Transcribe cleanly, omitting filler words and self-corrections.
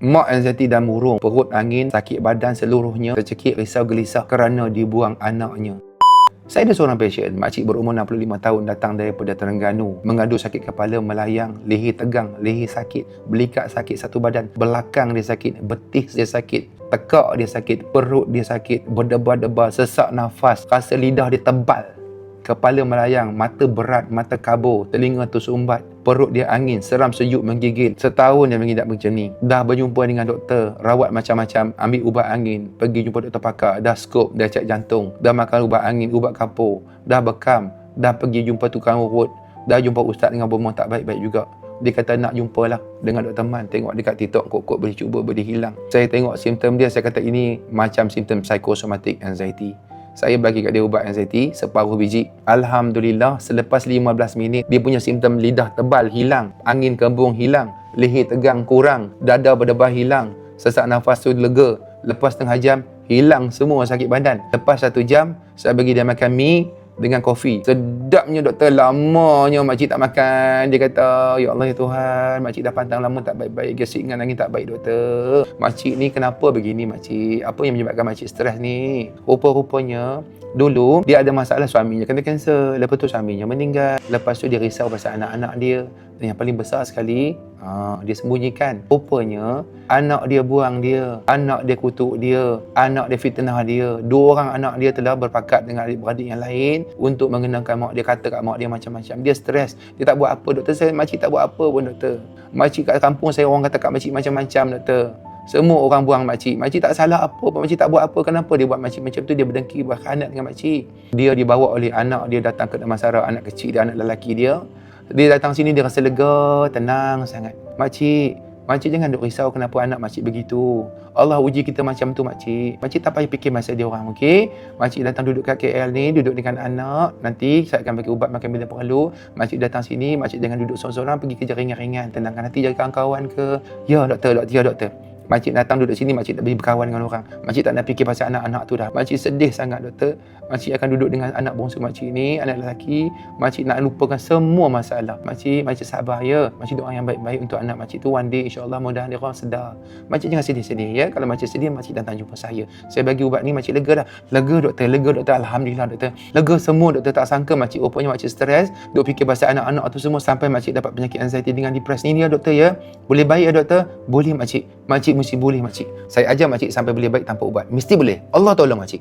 Mak anxiety dan murung, perut angin, sakit badan seluruhnya, tercekik, risau gelisah kerana dibuang anaknya. Saya ada seorang pasien, makcik berumur 65 tahun datang daripada Terengganu. Mengadu sakit kepala, melayang, leher tegang, leher sakit, belikat sakit satu badan, belakang dia sakit, betis dia sakit, tekak dia sakit, perut dia sakit, berdebar-debar, sesak nafas, rasa lidah dia tebal. Kepala melayang, mata berat, mata kabur, telinga tersumbat, perut dia angin, seram sejuk menggigil. Setahun dia mengidap macam ni. Dah berjumpa dengan doktor, rawat macam-macam, ambil ubat angin, pergi jumpa doktor pakar, dah skop, dah cek jantung, dah makan ubat angin, ubat kapur, dah bekam, dah pergi jumpa tukang urut, dah jumpa ustaz dengan berumur tak baik-baik juga. Dia kata nak jumpalah dengan Dr. Man, tengok dekat TikTok, kok boleh cuba, boleh hilang. Saya tengok simptom dia, saya kata ini macam simptom psychosomatic anxiety. Saya bagi kat dia ubat anxiety separuh biji. Alhamdulillah, selepas 15 minit dia punya simptom lidah tebal hilang, angin kembung hilang, leher tegang kurang, dada berdebar hilang, sesak nafas tu lega. Lepas setengah jam hilang semua sakit badan. Lepas 1 jam saya bagi dia makan mi dengan kopi. Sedapnya doktor, lamanya makcik tak makan. Dia kata, ya Allah ya Tuhan, makcik dah pantang lama tak baik-baik, gasik dengan angin tak baik doktor. Makcik ni kenapa begini makcik? Apa yang menyebabkan makcik stres ni? Rupa-rupanya dulu dia ada masalah, suaminya kena kanser. Lepas tu suaminya meninggal. Lepas tu dia risau pasal anak-anak dia. Dan yang paling besar sekali, dia sembunyikan. Rupanya anak dia buang dia, anak dia kutuk dia, anak dia fitnah dia. 2 orang anak dia telah berpakat dengan adik-beradik yang lain untuk mengenangkan mak dia, kata kat mak dia macam-macam. Dia stres. Dia tak buat apa doktor. Makcik tak buat apa pun doktor. Makcik kat kampung saya orang kata kat makcik macam-macam doktor. Semua orang buang makcik. Makcik tak salah apa pun. Makcik tak buat apa. Kenapa dia buat makcik macam tu? Dia berdengki, berkhianat dengan makcik. Dia dibawa oleh anak dia datang ke Damansara, anak kecil dia, anak lelaki dia. Dia datang sini, dia rasa lega, tenang sangat. Makcik jangan duk risau kenapa anak makcik begitu. Allah uji kita macam tu makcik. Makcik tak payah fikir masa dia orang, okey? Makcik datang duduk kat KL ni, duduk dengan anak. Nanti saya akan bagi ubat makan bila perlu. Makcik datang sini, makcik jangan duduk seorang-seorang, pergi kerja ringan-ringan. Tenangkan hati, jaga kawan-kawan ke. Ya doktor. Makcik datang duduk sini, makcik tak boleh berkawan dengan orang. Makcik tak nak fikir pasal anak-anak tu dah. Makcik sedih sangat doktor. Makcik akan duduk dengan anak bongsu makcik ni, anak lelaki. Makcik nak lupakan semua masalah. Makcik sabar ya. Makcik doa yang baik-baik untuk anak makcik tu. One day insya-Allah mudah dia orang sedar. Makcik jangan sedih-sedih ya. Kalau makcik sedih, makcik datang jumpa saya. Saya bagi ubat ni, makcik lega dah. Lega doktor. Alhamdulillah doktor. Lega semua doktor. Tak sangka makcik, rupanya makcik stres, duk fikir pasal anak-anak tu semua sampai makcik dapat penyakit anxiety dengan depresi ni ya doktor ya. Boleh baik ya doktor? Boleh makcik. Makcik mesti boleh makcik. Saya ajar makcik sampai boleh baik tanpa ubat. Mesti boleh. Allah tolong makcik.